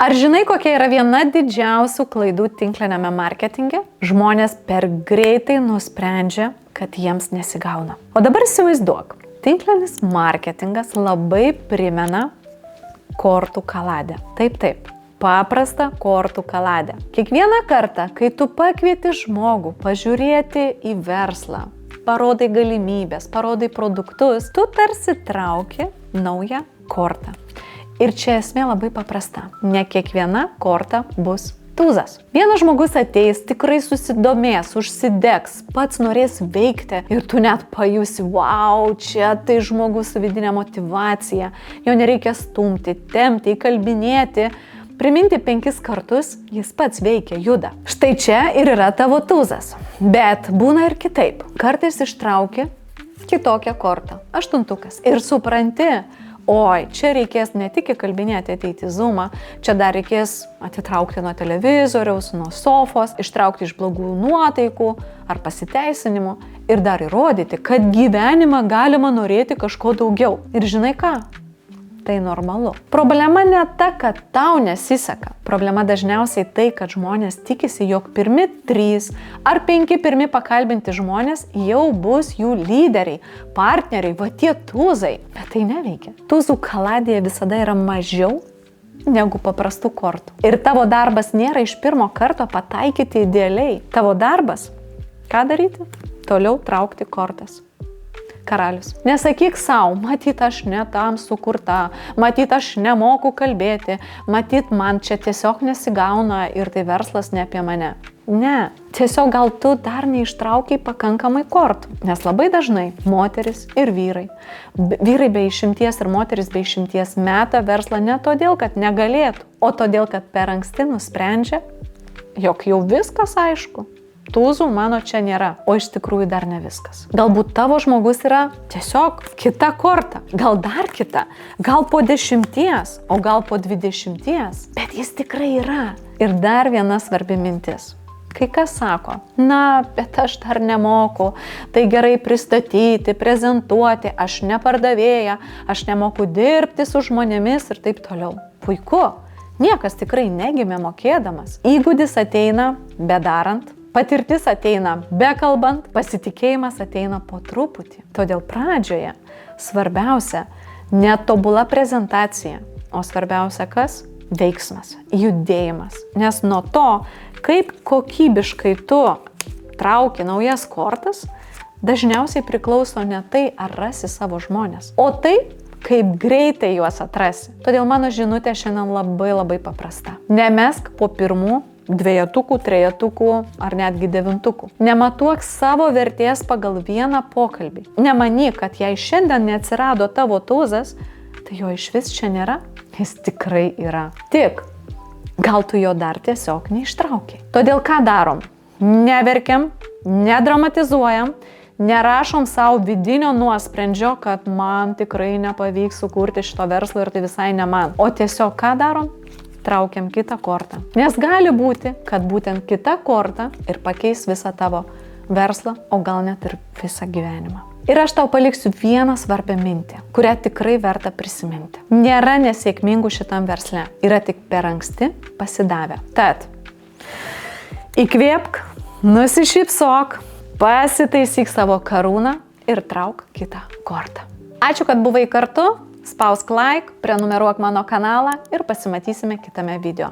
Ar žinai, kokia yra viena didžiausių klaidų tinkliniame marketinge? Žmonės per greitai nusprendžia, kad jiems nesigauna. O dabar įsivaizduok, tinklinis marketingas labai primena kortų kaladę. Taip, paprastą kortų kaladę. Kiekvieną kartą, kai tu pakvieti žmogų pažiūrėti į verslą, parodai galimybės, parodai produktus, tu tarsi trauki naują kortą. Ir čia esmė labai paprasta. Ne kiekviena korta bus tūzas. Vienas žmogus ateis, tikrai susidomės, užsidegs, pats norės veikti ir tu net pajusi, wow, čia tai žmogus su vidinė motyvacija. Jo nereikia stumti, tempti, įkalbinėti. Priminti 5 kartus, jis pats veikia, juda. Štai čia ir yra tavo tūzas. Bet būna ir kitaip. Kartais ištrauki kitokią kortą, 8. Ir supranti, oi, čia reikės ne tik įkalbinėti ateiti į Zoomą, čia dar reikės atitraukti nuo televizoriaus, nuo sofos, ištraukti iš blogų nuotaikų ar pasiteisinimų ir dar įrodyti, kad gyvenimą galima norėti kažko daugiau. Ir žinai ką? Tai normalu. Problema ne ta, kad tau nesiseka. Problema dažniausiai tai, kad žmonės tikisi, jog pirmi 3 ar 5 pirmi pakalbinti žmonės jau bus jų lyderiai, partneriai, va tie tūzai. Bet tai neveikia. Tūzų kaladėje visada yra mažiau negu paprastų kortų. Ir tavo darbas nėra iš pirmo karto pataikyti idealiai. Tavo darbas, ką daryti? Toliau traukti kortas. Karalius. Nesakyk savo, matyt, aš ne tam sukurta, matyt, aš nemoku kalbėti, matyt, man čia tiesiog nesigauna ir tai verslas ne apie mane. Ne, tiesiog gal tu dar neištraukiai pakankamai kortų, nes labai dažnai moteris ir vyrai be išimties ir moteris be išimties meta verslą ne todėl, kad negalėtų, o todėl, kad per anksti nusprendžia, jog jau viskas aišku. Tūzų mano čia nėra, o iš tikrųjų dar ne viskas. Galbūt tavo žmogus yra tiesiog kita korta, gal dar kita, gal po 10, o gal po 20, bet jis tikrai yra. Ir dar viena svarbi mintis. Kai kas sako, na, bet aš dar nemoku, tai gerai pristatyti, prezentuoti, aš ne pardavėja, aš nemoku dirbti su žmonėmis ir taip toliau. Puiku, niekas tikrai negimė mokėdamas. Įgūdis ateina bedarant. Patirtis ateina bekalbant, pasitikėjimas ateina po truputį. Todėl pradžioje svarbiausia ne tobula prezentacija, o svarbiausia kas? Veiksmas, judėjimas. Nes nuo to, kaip kokybiškai tu trauki naujas kortas, dažniausiai priklauso ne tai, ar rasi savo žmonės, o tai, kaip greitai juos atrasi. Todėl mano žinutė šiandien labai paprasta. Nemesk po pirmų 2, 3 ar netgi 9. Nematuok savo vertės pagal vieną pokalbį. Nemanyk, kad jei šiandien neatsirado tavo tūzas, tai jo iš vis čia nėra. Jis tikrai yra. Tik, gal tu jo dar tiesiog neištraukiai. Todėl ką darom? Neverkiam, nedramatizuojam, nerašom savo vidinio nuosprendžio, kad man tikrai nepavyks sukurti šito verslo ir tai visai ne man. O tiesiog ką darom? Traukiam kitą kortą. Nes gali būti, kad būtent kita korta ir pakeis visą tavo verslą, o gal net ir visą gyvenimą. Ir aš tau paliksiu vieną svarbią mintį, kurią tikrai verta prisiminti. Nėra nesėkmingų šitam versle, yra tik per anksti pasidavę. Tad, įkvėpk, nusišypsok, pasitaisyk savo karūną ir trauk kitą kortą. Ačiū, kad buvai kartu. Spausk like, prenumeruok mano kanalą ir pasimatysime kitame video.